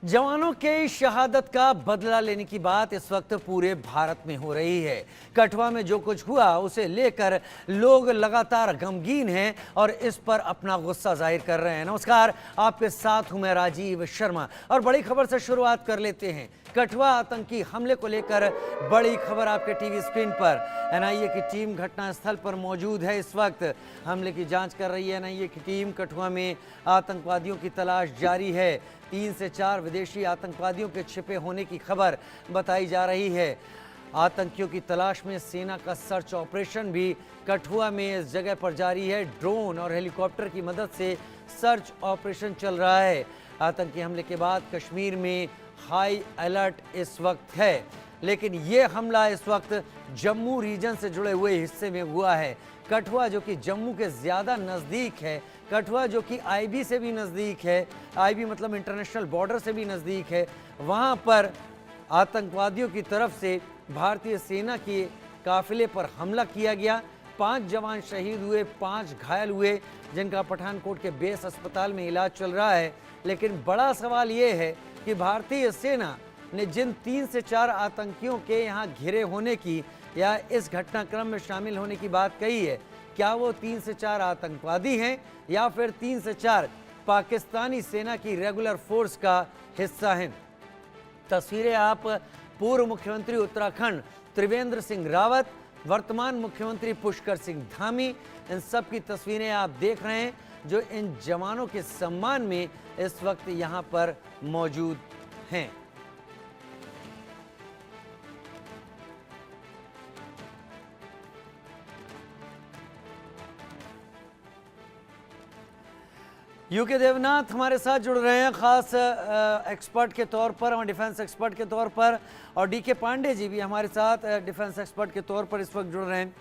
जवानों के शहादत का बदला लेने की बात इस वक्त पूरे भारत में हो रही है। कठुआ में जो कुछ हुआ उसे लेकर लोग लगातार गमगीन हैं और इस पर अपना गुस्सा जाहिर कर रहे हैं। नमस्कार, आपके साथ हूं मैं राजीव शर्मा और बड़ी खबर से शुरुआत कर लेते हैं। कठुआ आतंकी हमले को लेकर बड़ी खबर आपके टीवी स्क्रीन पर। एनआईए की टीम घटनास्थल पर मौजूद है। इस वक्त हमले की जांच कर रही है एनआईए की टीम। कठुआ में आतंकवादियों की तलाश जारी है। 3 से 4 विदेशी आतंकवादियों के छिपे होने की खबर बताई जा रही है। आतंकियों की तलाश में सेना का सर्च ऑपरेशन भी कठुआ में इस जगह पर जारी है। ड्रोन और हेलीकॉप्टर की मदद से सर्च ऑपरेशन चल रहा है। आतंकी हमले के बाद कश्मीर में हाई अलर्ट इस वक्त है, लेकिन ये हमला इस वक्त जम्मू रीजन से जुड़े हुए हिस्से में हुआ है। कठुआ जो कि जम्मू के ज़्यादा नज़दीक है, कठुआ जो कि आईबी से भी नज़दीक है, आईबी मतलब इंटरनेशनल बॉर्डर से भी नज़दीक है, वहाँ पर आतंकवादियों की तरफ से भारतीय सेना के काफिले पर हमला किया गया। 5 जवान शहीद हुए, 5 घायल हुए, जिनका पठानकोट के बेस अस्पताल में इलाज चल रहा है। लेकिन बड़ा सवाल ये है कि भारतीय सेना ने जिन 3 से 4 आतंकियों के यहाँ घिरे होने की या इस घटनाक्रम में शामिल होने की बात कही है, क्या वो 3 से 4 आतंकवादी हैं या फिर 3 से 4 पाकिस्तानी सेना की रेगुलर फोर्स का हिस्सा हैं? तस्वीरें आप पूर्व मुख्यमंत्री उत्तराखंड त्रिवेंद्र सिंह रावत, वर्तमान मुख्यमंत्री पुष्कर सिंह धामी, इन सब की तस्वीरें आप देख रहे हैं जो इन जवानों के सम्मान में इस वक्त यहाँ पर मौजूद हैं। यूके देवनाथ हमारे साथ जुड़ रहे हैं खास एक्सपर्ट के तौर पर, डिफेंस एक्सपर्ट के तौर पर, और डीके पांडे जी भी हमारे साथ डिफेंस एक्सपर्ट के तौर पर इस वक्त जुड़ रहे हैं।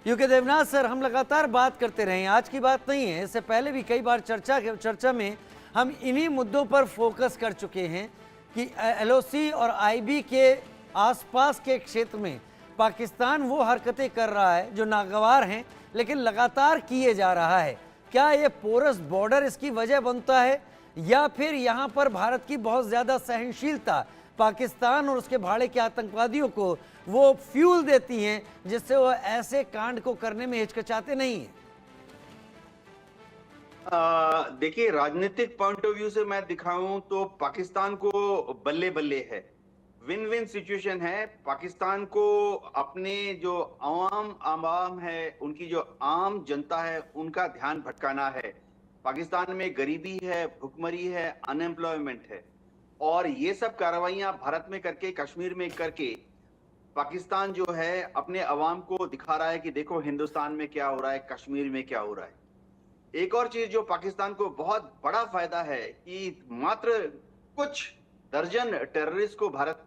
यूके देवनाथ सर, हम लगातार बात करते रहे हैं, आज की बात नहीं है, इससे पहले भी कई बार चर्चा में हम इन्हीं मुद्दों पर फोकस कर चुके हैं कि एलओसी और आईबी के आसपास के क्षेत्र में पाकिस्तान वो हरकतें कर रहा है जो नागवार हैं, लेकिन लगातार किए जा रहा है। क्या ये पोरस बॉर्डर इसकी वजह बनता है या फिर यहाँ पर भारत की बहुत ज़्यादा सहनशीलता पाकिस्तान और उसके भाड़े के आतंकवादियों को वो फ्यूल देती हैं जिससे वो ऐसे कांड को करने में हिचकिचाते नहीं हैं? देखिए, राजनीतिक पॉइंट ऑफ व्यू से मैं दिखाऊं तो पाकिस्तान को बल्ले बल्ले है, विन विन सिचुएशन है। पाकिस्तान को अपने जो आवाम है, उनकी जो आम जनता है, उनका ध्यान भटकाना है। पाकिस्तान में गरीबी है, भुखमरी है, अनएम्प्लॉयमेंट है, और ये सब कार्रवाइयां भारत में करके, कश्मीर में करके पाकिस्तान जो है अपने अवाम को दिखा रहा है कि देखो हिंदुस्तान में क्या हो रहा है, कश्मीर में क्या हो रहा है। एक और चीज जो पाकिस्तान को बहुत बड़ा फायदा है कि मात्र कुछ दर्जन टेररिस्ट को भारत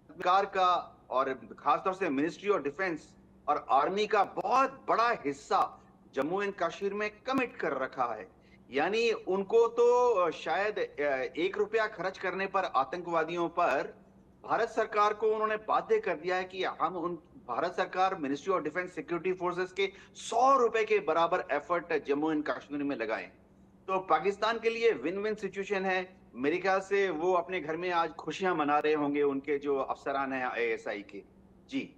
सरकार का और खासतौर से मिनिस्ट्री ऑफ डिफेंस और आर्मी का बहुत बड़ा हिस्सा जम्मू एंड कश्मीर में कमिट कर रखा है। यानी उनको तो शायद 1 रुपया खर्च करने पर आतंकवादियों पर भारत सरकार को उन्होंने बाध्य कर दिया है कि हम उन भारत सरकार ministry of defence security forces के 100 रुपए के बराबर एफर्ट जम्मू एंड कश्मीर में लगाएं। तो पाकिस्तान के लिए विन विन सिचुएशन है। मेरे ख्याल से वो अपने घर में आज खुशियां मना रहे होंगे, उनके जो अफसरान हैं आईएसआई के। जी,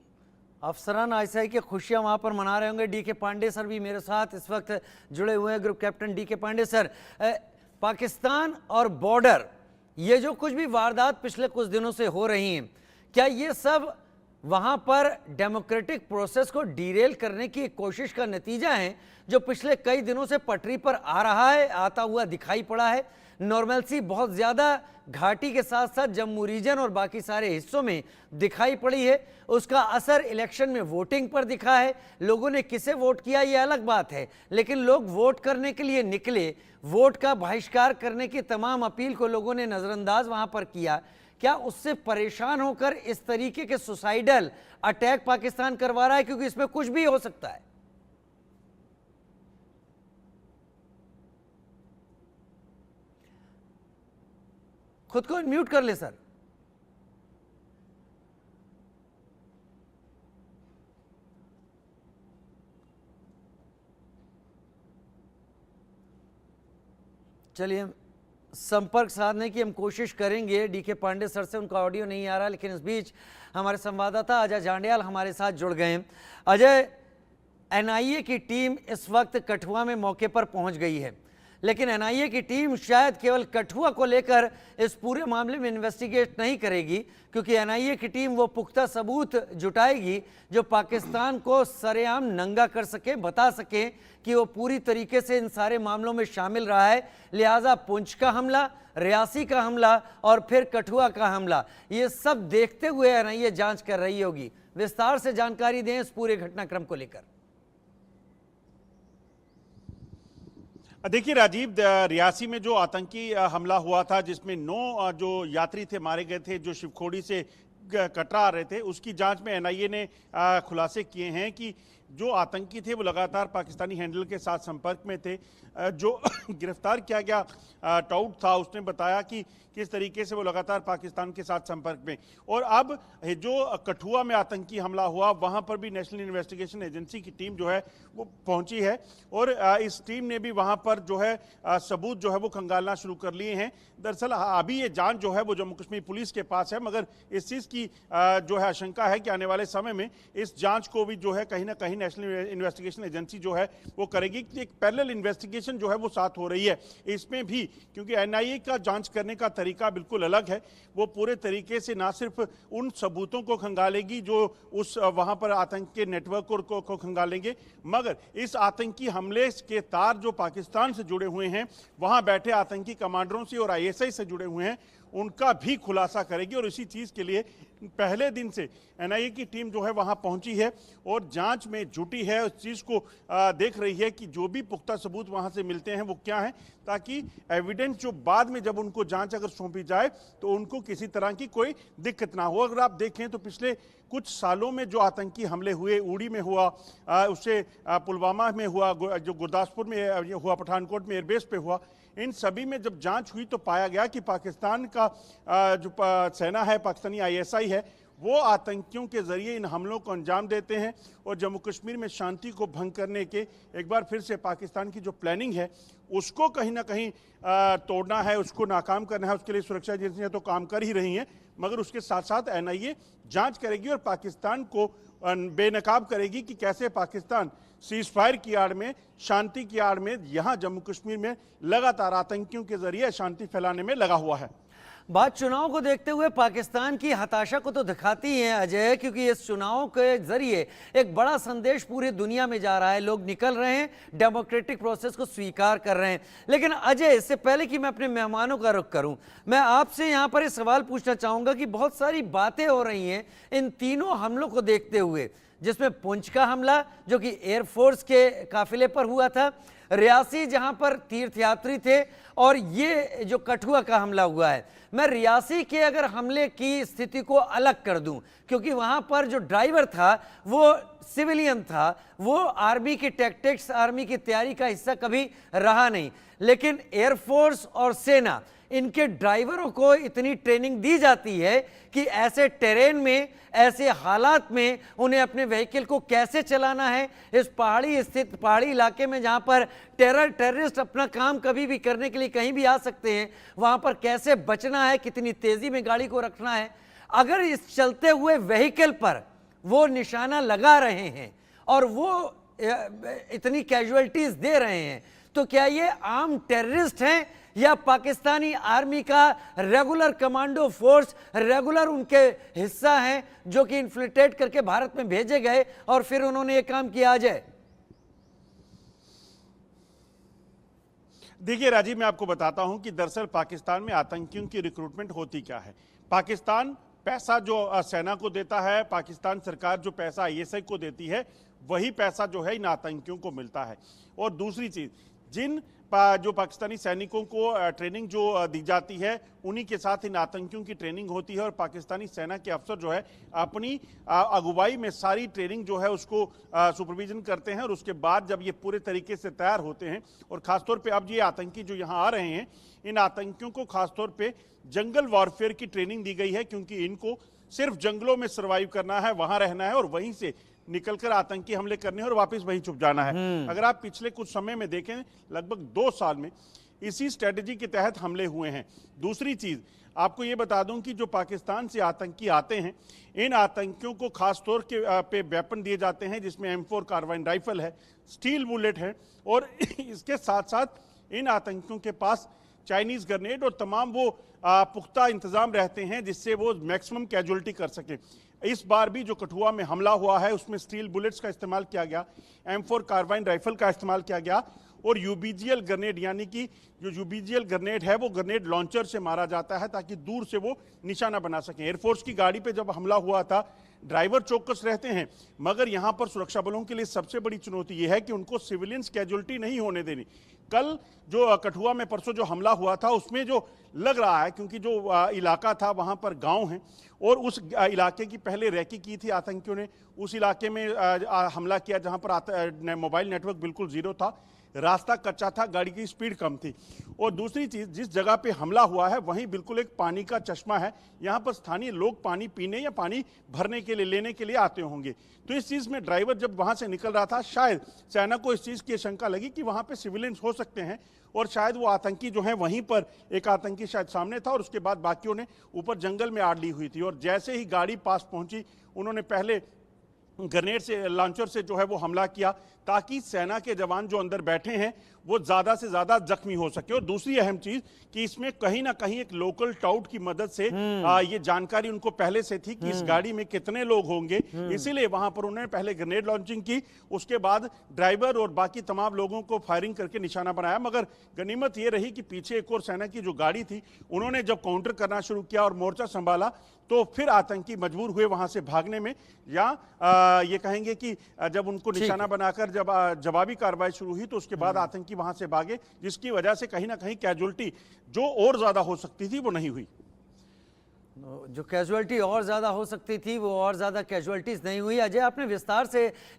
अफसरान आईएसआई की खुशियां वहां पर मना रहे होंगे। डीके पांडे सर भी मेरे साथ इस वक्त जुड़े हुए हैं, group captain DK Pandey sir. Pakistan और बॉर्डर, ये जो कुछ भी वारदात पिछले कुछ दिनों से हो रही हैं, क्या ये सब वहां पर डेमोक्रेटिक प्रोसेस को डीरेल करने की कोशिश का नतीजा है जो पिछले कई दिनों से पटरी पर आ रहा है, आता हुआ दिखाई पड़ा है? नॉर्मलसी बहुत ज़्यादा घाटी के साथ साथ जम्मू रीजन और बाकी सारे हिस्सों में दिखाई पड़ी है। उसका असर इलेक्शन में वोटिंग पर दिखा है। लोगों ने किसे वोट किया ये अलग बात है, लेकिन लोग वोट करने के लिए निकले। वोट का बहिष्कार करने की तमाम अपील को लोगों ने नज़रअंदाज वहां पर किया। क्या उससे परेशान होकर इस तरीके के सुसाइडल अटैक पाकिस्तान करवा रहा है? क्योंकि इसमें कुछ भी हो सकता है। खुद को म्यूट कर ले सर। चलिए संपर्क साधने की हम कोशिश करेंगे डीके पांडे सर से, उनका ऑडियो नहीं आ रहा, लेकिन इस बीच हमारे संवाददाता अजय जांडियाल हमारे साथ जुड़ गए हैं। अजय, एनआईए की टीम इस वक्त कठुआ में मौके पर पहुंच गई है, लेकिन एनआईए की टीम शायद केवल कठुआ को लेकर इस पूरे मामले में इन्वेस्टिगेट नहीं करेगी, क्योंकि एनआईए की टीम वो पुख्ता सबूत जुटाएगी जो पाकिस्तान को सरेआम नंगा कर सके, बता सके कि वो पूरी तरीके से इन सारे मामलों में शामिल रहा है। लिहाजा पुंछ का हमला, रियासी का हमला और फिर कठुआ का हमला, ये सब देखते हुए एनआईए जांच कर रही होगी। विस्तार से जानकारी दें इस पूरे घटनाक्रम को लेकर। देखिए राजीव, रियासी में जो आतंकी हमला हुआ था जिसमें 9 जो यात्री थे मारे गए थे, जो शिवखोड़ी से कटरा आ रहे थे, उसकी जांच में एनआईए ने खुलासे किए हैं कि जो आतंकी थे वो लगातार पाकिस्तानी हैंडल के साथ संपर्क में थे। जो गिरफ्तार किया गया टाउट था, उसने बताया कि किस तरीके से वो लगातार पाकिस्तान के साथ संपर्क में। और अब जो कठुआ में आतंकी हमला हुआ, वहां पर भी नेशनल इन्वेस्टिगेशन एजेंसी की टीम जो है वो पहुंची है और इस टीम ने भी वहां पर जो है सबूत जो है वो खंगालना शुरू कर लिए हैं। दरअसल अभी ये जांच जो है वो जम्मू कश्मीर पुलिस के पास है, मगर इस चीज़ की जो है आशंका है कि आने वाले समय में इस जांच को भी जो है कहीं ना कहीं नेशनल इन्वेस्टिगेशन एजेंसी जो है वो करेगी। एक पैरेलल इन्वेस्टिगेशन जो है वो साथ हो रही है इसमें भी, क्योंकि एनआईए का जांच करने का तरीका बिल्कुल अलग है। वो पूरे तरीके से ना सिर्फ उन सबूतों को खंगालेगी जो उस वहां पर आतंक के नेटवर्क को खंगालेंगे, मगर इस आतंकी हमले के तार जो पाकिस्तान से जुड़े हुए हैं, वहां बैठे आतंकी कमांडरों से और आईएसआई से जुड़े हुए हैं, उनका भी खुलासा करेगी। और इसी चीज के लिए पहले दिन से एनआईए की टीम जो है वहां पहुंची है और जांच में जुटी है। उस चीज को देख रही है कि जो भी पुख्ता सबूत वहां से मिलते हैं वो क्या है, ताकि एविडेंस जो बाद में जब उनको जांच अगर सौंपी जाए तो उनको किसी तरह की कोई दिक्कत ना हो। अगर आप देखें तो पिछले कुछ सालों में जो आतंकी हमले हुए, उड़ी में हुआ, उससे पुलवामा में हुआ, जो गुरदासपुर में हुआ, पठानकोट में एयरबेस पे हुआ, इन सभी में जब जांच हुई तो पाया गया कि पाकिस्तान का जो सेना है, पाकिस्तानी आईएसआई है, वो आतंकियों के जरिए इन हमलों को अंजाम देते हैं और जम्मू कश्मीर में शांति को भंग करने के एक बार फिर से पाकिस्तान की जो प्लानिंग है उसको कहीं ना कहीं तोड़ना है, उसको नाकाम करना है। उसके लिए सुरक्षा एजेंसियां तो काम कर ही रही हैं, मगर उसके साथ साथ एनआईए जांच करेगी और पाकिस्तान को बेनकाब करेगी कि कैसे पाकिस्तान सीज फायर की आड़ में, शांति की आड़ में यहां जम्मू कश्मीर में लगातार आतंकियों के जरिए शांति फैलाने में लगा हुआ है। बात चुनाव को देखते हुए पाकिस्तान की हताशा को तो दिखाती है अजय, क्योंकि इस चुनाव के जरिए एक बड़ा संदेश पूरी दुनिया में जा रहा है। लोग निकल रहे हैं, डेमोक्रेटिक प्रोसेस को स्वीकार कर रहे हैं। लेकिन अजय, इससे पहले कि मैं अपने मेहमानों का रुख करूं, मैं आपसे यहां पर एक सवाल पूछना चाहूंगा कि बहुत सारी बातें हो रही हैं इन तीनों हमलों को देखते हुए, जिसमें पुंछ का हमला जो कि एयरफोर्स के काफिले पर हुआ था, रियासी जहां पर तीर्थयात्री थे, और ये जो कठुआ का हमला हुआ है। मैं रियासी के अगर हमले की स्थिति को अलग कर दूं, क्योंकि वहां पर जो ड्राइवर था वो सिविलियन था, वो आर्मी की टैक्टिक्स, आर्मी की तैयारी का हिस्सा कभी रहा नहीं। लेकिन एयरफोर्स और सेना, इनके ड्राइवरों को इतनी ट्रेनिंग दी जाती है कि ऐसे टेरेन में, ऐसे हालात में उन्हें अपने व्हीकल को कैसे चलाना है, इस पहाड़ी स्थित पहाड़ी इलाके में जहां पर टेररिस्ट अपना काम कभी भी करने के लिए कहीं भी आ सकते हैं, वहां पर कैसे बचना है, कितनी तेजी में गाड़ी को रखना है। अगर इस चलते हुए व्हीकल पर वो निशाना लगा रहे हैं और वो इतनी कैजुअलिटीज दे रहे हैं, तो क्या ये आम टेररिस्ट हैं या पाकिस्तानी आर्मी का रेगुलर कमांडो फोर्स, रेगुलर उनके हिस्सा हैं जो कि इन्फिल्ट्रेट करके भारत में भेजे गए और फिर उन्होंने ये काम किया? जाए देखिए राजीव, मैं आपको बताता हूं कि दरअसल पाकिस्तान में आतंकियों की रिक्रूटमेंट होती क्या है। पाकिस्तान पैसा जो सेना को देता है, पाकिस्तान सरकार जो पैसा आईएसआई को देती है, वही पैसा जो है इन आतंकियों को मिलता है। और दूसरी चीज, जिन जो पाकिस्तानी सैनिकों को ट्रेनिंग जो दी जाती है, उन्हीं के साथ इन आतंकियों की ट्रेनिंग होती है और पाकिस्तानी सेना के अफसर जो है अपनी अगुवाई में सारी ट्रेनिंग जो है उसको सुपरविजन करते हैं। और उसके बाद जब ये पूरे तरीके से तैयार होते हैं, और खासतौर पे अब ये आतंकी जो यहाँ आ रहे हैं, इन आतंकियों को खासतौर पे जंगल वॉरफेयर की ट्रेनिंग दी गई है, क्योंकि इनको सिर्फ जंगलों में सर्वाइव करना है, वहां रहना है और वहीं से निकलकर आतंकी हमले करने और वापस वहीं छुप जाना है। अगर आप पिछले कुछ समय में देखें, लगभग 2 साल में इसी स्ट्रेटेजी के तहत हमले हुए हैं। दूसरी चीज आपको ये बता दूं कि जो पाकिस्तान से आतंकी आते हैं, इन आतंकियों को खास तौर पे वेपन दिए जाते हैं जिसमें M4 कार्बाइन राइफल है, स्टील बुलेट है, और इसके साथ साथ इन आतंकियों के पास चाइनीज ग्रेनेड और तमाम वो पुख्ता इंतजाम रहते हैं जिससे वो मैक्सिमम कैजुअलिटी कर सके। इस बार भी जो कठुआ में हमला हुआ है उसमें स्टील बुलेट्स का इस्तेमाल किया गया, M4 कार्बाइन राइफल का इस्तेमाल किया गया, और यूबीजीएल ग्रेनेड, यानी कि जो यूबीजीएल ग्रेनेड है वो ग्रेनेड लॉन्चर से मारा जाता है ताकि दूर से वो निशाना बना सकें। एयरफोर्स की गाड़ी पे जब हमला हुआ था, ड्राइवर चौकस रहते हैं, मगर यहां पर सुरक्षा बलों के लिए सबसे बड़ी चुनौती यह है कि उनको सिविलियंस कैजुअलिटी नहीं होने देनी। कल जो कठुआ में परसों जो हमला हुआ था उसमें जो लग रहा है, क्योंकि जो इलाका था वहां पर गांव हैं और उस इलाके की पहले रैकी की थी आतंकियों ने, उस इलाके में हमला किया जहां पर मोबाइल नेटवर्क बिल्कुल जीरो था, रास्ता कच्चा था, गाड़ी की स्पीड कम थी। और दूसरी चीज, जिस जगह पे हमला हुआ है वहीं बिल्कुल एक पानी का चश्मा है, यहां पर स्थानीय लोग पानी पीने या पानी भरने के लिए, लेने के लिए आते होंगे। तो इस चीज में ड्राइवर जब वहां से निकल रहा था, शायद सेना को इस चीज की शंका लगी कि वहां पे सिविलियंस हो सकते हैं और शायद वो आतंकी जो है वहीं पर एक आतंकी शायद सामने था और उसके बाद बाकियों ने ऊपर जंगल में आड़ ली हुई थी। और जैसे ही गाड़ी पास पहुंची, उन्होंने पहले ग्रेनेड से, लॉन्चर से जो है वो हमला किया ताकि सेना के जवान जो अंदर बैठे हैं वो ज्यादा से ज्यादा जख्मी हो सके। और दूसरी अहम चीज कि इसमें कहीं ना कहीं एक लोकल टाउट की मदद से ये जानकारी उनको पहले से थी कि इस गाड़ी में कितने लोग होंगे, इसीलिए वहां पर उन्होंने पहले ग्रेनेड लॉन्चिंग की, उसके बाद ड्राइवर और बाकी तमाम लोगों को फायरिंग करके निशाना बनाया। मगर गनीमत ये रही कि पीछे एक और सेना की जो गाड़ी थी, उन्होंने जब काउंटर करना शुरू किया और मोर्चा संभाला तो फिर आतंकी मजबूर हुए वहां से भागने में, या ये कहेंगे कि जब उनको निशाना बनाकर जब जवाबी कार्रवाई शुरू हुई तो उसके बाद आतंकी वहां से भागे, जिसकी वजह से कहीं ना कहीं कैजुअलिटी जो और ज्यादा हो सकती थी वो नहीं हुई। जो कैजुअलिटी और ज्यादा हो सकती थी वो और ज्यादा कैजुअलिटीज नहीं हुई। अजय, आपने विस्तार से